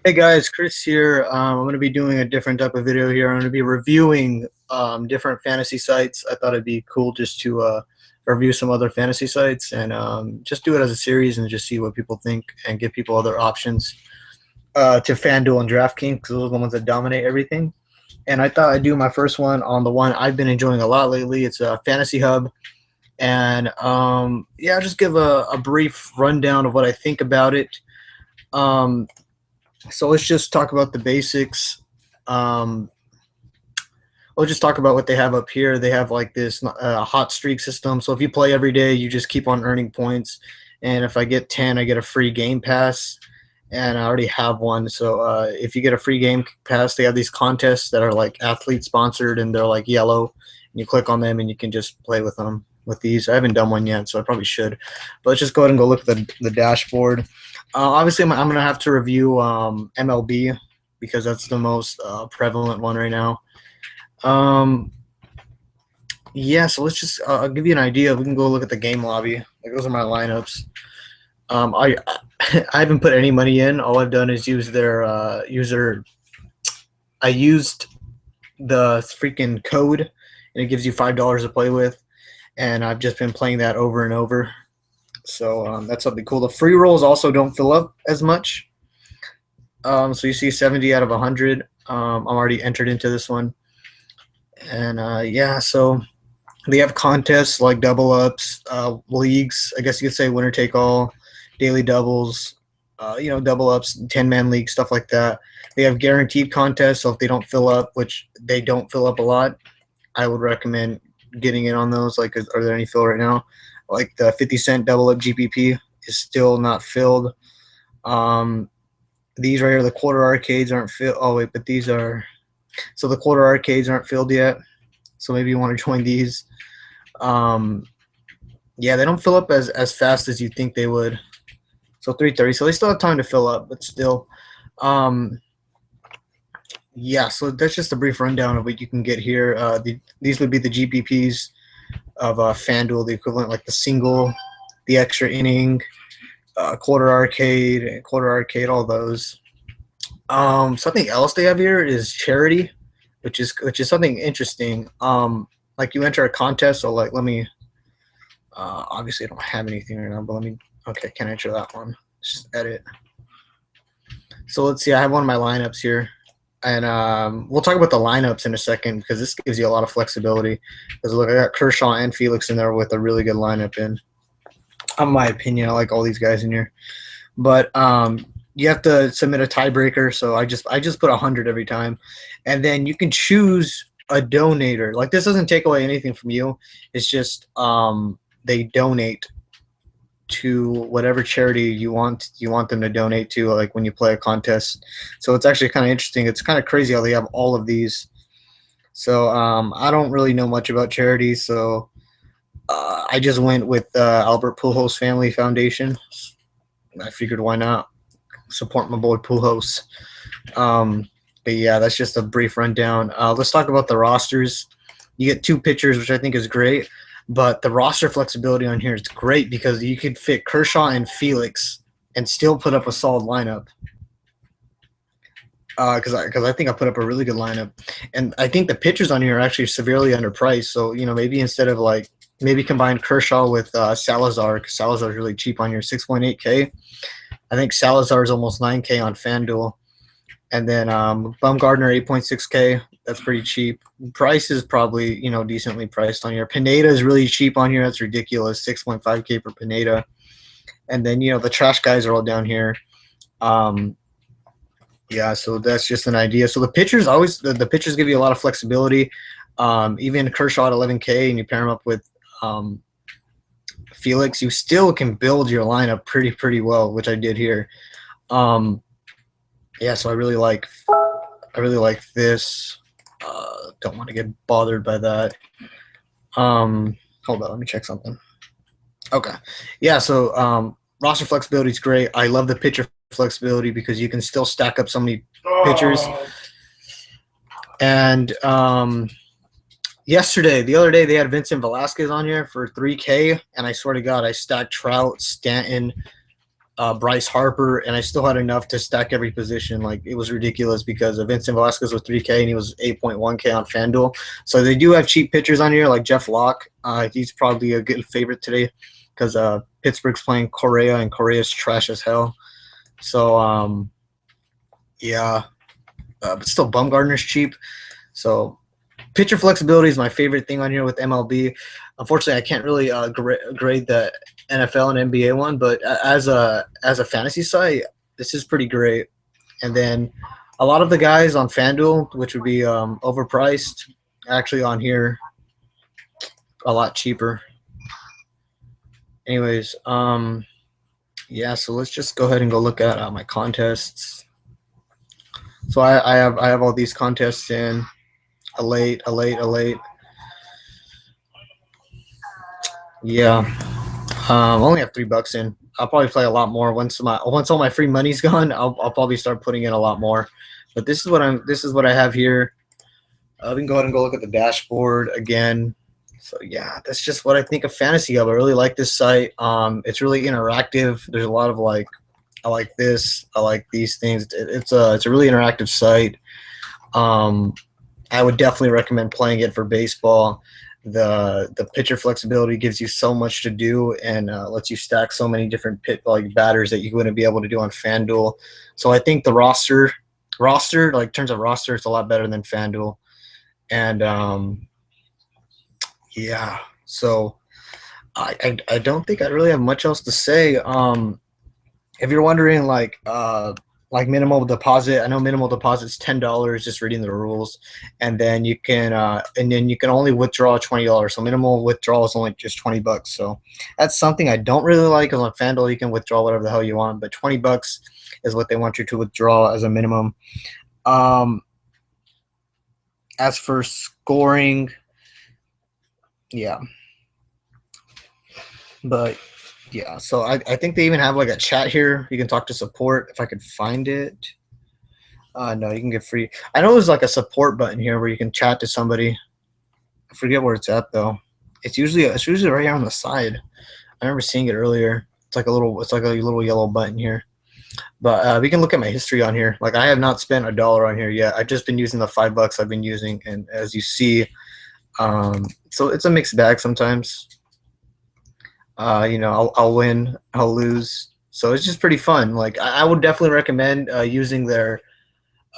Hey guys, Chris here. I'm going to be doing a different type of video here. I'm going to be reviewing different fantasy sites. I thought it'd be cool just to review some other fantasy sites and just do it as a series and just see what people think and give people other options to FanDuel and DraftKings because those are the ones that dominate everything. And I thought I'd do my first one on the one I've been enjoying a lot lately. It's FantasyHub. And yeah, I'll just give a brief rundown of what I think about it. Um, so let's just talk about the basics. Um, we'll just talk about what they have up here. They have like this hot streak system. So if you play every day, you just keep on earning points. And if I get 10, I get a free game pass. And I already have one. So if you get a free game pass, they have these contests that are like athlete sponsored and they're like yellow. And you click on them and you can just play with them with these. I haven't done one yet, so I probably should. But let's just go ahead and go look at the dashboard. Obviously, I'm going to have to review MLB because that's the most prevalent one right now. Yeah, so let's just I'll give you an idea. We can go look at the game lobby. Like those are my lineups. I I haven't put any money in. All I've done is use their user. I used the freaking code, and it gives you $5 to play with, and I've just been playing that over and over. So that's something cool. The free rolls also don't fill up as much. So you see 70 out of 100. I'm already entered into this one. And yeah, so they have contests like double ups, leagues. I guess you could say winner take all, daily doubles, double ups, 10-man league, stuff like that. They have guaranteed contests, so if they don't fill up, which they don't fill up a lot, I would recommend getting in on those. Like, are there any fill right now? Like the 50-cent double up GPP is still not filled. These right here, the quarter arcades aren't filled. Oh wait, but these are. So the quarter arcades aren't filled yet. So maybe you want to join these. Yeah, they don't fill up as fast as you think they would. So 3:30. So they still have time to fill up, but still. Yeah, so that's just a brief rundown of what you can get here. These would be the GPPs of FanDuel, the equivalent, like the single, the extra inning, quarter arcade, all those. Something else they have here is charity, which is something interesting. Like you enter a contest, so like let me. Obviously, I don't have anything right now, but let me. Okay, can I enter that one? Let's just edit. So let's see. I have one of my lineups here. And we'll talk about the lineups in a second because this gives you a lot of flexibility. Because look, I got Kershaw and Felix in there with a really good lineup in. In my opinion, I like all these guys in here. But you have to submit a tiebreaker, so I just put 100 every time, and then you can choose a donator. Like this doesn't take away anything from you. It's just they donate to whatever charity you want them to donate to, like when you play a contest. So it's actually kind of interesting. It's kind of crazy how they have all of these. So I don't really know much about charities, so I just went with Albert Pujols Family Foundation. I figured why not support my boy Pujols. But yeah, that's just a brief rundown. Let's talk about the rosters. You get 2 pitchers, which I think is great. But the roster flexibility on here is great because you could fit Kershaw and Felix and still put up a solid lineup. Because I think I put up a really good lineup. And I think the pitchers on here are actually severely underpriced. So, maybe instead of maybe combine Kershaw with Salazar, because Salazar is really cheap on here, 6.8K. I think Salazar is almost 9K on FanDuel. And then Bumgarner, 8.6K. That's pretty cheap. Price is probably, decently priced on here. Pineda is really cheap on here. That's ridiculous, 6.5K for Pineda. And then, the trash guys are all down here. Yeah, so that's just an idea. So the pitchers the pitchers give you a lot of flexibility. Even Kershaw at 11K, and you pair him up with Felix, you still can build your lineup pretty well, which I did here. Yeah, so I really like this. Don't want to get bothered by that. Hold on, let me check something. Okay, yeah. So roster flexibility is great. I love the pitcher flexibility because you can still stack up so many pitchers. And the other day, they had Vincent Velasquez on here for 3K, and I swear to God, I stacked Trout, Stanton, Bryce Harper, and I still had enough to stack every position. Like, it was ridiculous because Vincent Velasquez was 3K and he was 8.1K on FanDuel. So they do have cheap pitchers on here, like Jeff Locke. He's probably a good favorite today because Pittsburgh's playing Correa, and Correa's trash as hell. So yeah, but still Bumgarner's cheap. So pitcher flexibility is my favorite thing on here with MLB. Unfortunately, I can't really grade the NFL and NBA one, but as a fantasy site, this is pretty great. And then a lot of the guys on FanDuel, which would be overpriced, actually on here a lot cheaper. Anyways, yeah. So let's just go ahead and go look at my contests. So I have all these contests in. A late. Yeah. Only have $3 in. I'll probably play a lot more once all my free money's gone. I'll probably start putting in a lot more. But this is what I have here. We can go ahead and go look at the dashboard again. So yeah, that's just what I think of FantasyHub. I really like this site. It's really interactive. There's a lot of like, I like this. I like these things. It's a really interactive site. I would definitely recommend playing it for baseball. The pitcher flexibility gives you so much to do and lets you stack so many different batters that you wouldn't be able to do on FanDuel. So I think the roster, like in terms of roster, it's a lot better than FanDuel. And yeah, so I don't think I really have much else to say. If you're wondering, like minimal deposit, I know minimal deposit is $10. Just reading the rules, and then you can only withdraw $20. So minimal withdrawal is only just $20. So that's something I don't really like. Because on FanDuel you can withdraw whatever the hell you want, but $20 is what they want you to withdraw as a minimum. As for scoring, yeah, but. Yeah, so I think they even have like a chat here. You can talk to support if I could find it. No, you can get free. I know there's like a support button here where you can chat to somebody. I forget where it's at though. It's usually right here on the side. I remember seeing it earlier. It's like a little yellow button here. But we can look at my history on here. Like, I have not spent $1 on here yet. I've just been using the $5 I've been using, and as you see, so it's a mixed bag sometimes. I'll win, I'll lose. So it's just pretty fun. Like, I would definitely recommend using their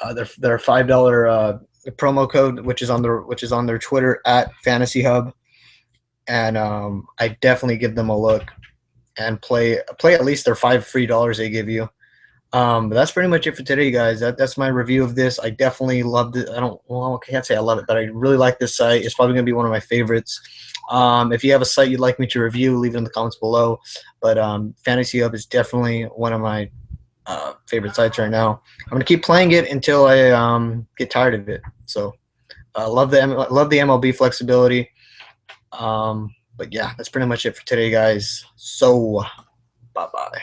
$5 promo code, which is on their Twitter at FantasyHub, and I definitely give them a look and play at least their $5 free they give you. But that's pretty much it for today, guys. That's my review of this. I definitely loved it. I can't say I love it, but I really like this site. It's probably going to be one of my favorites. If you have a site you'd like me to review, leave it in the comments below. But FantasyHub is definitely one of my favorite sites right now. I'm going to keep playing it until I get tired of it. So love the MLB flexibility. But yeah, that's pretty much it for today, guys. So bye-bye.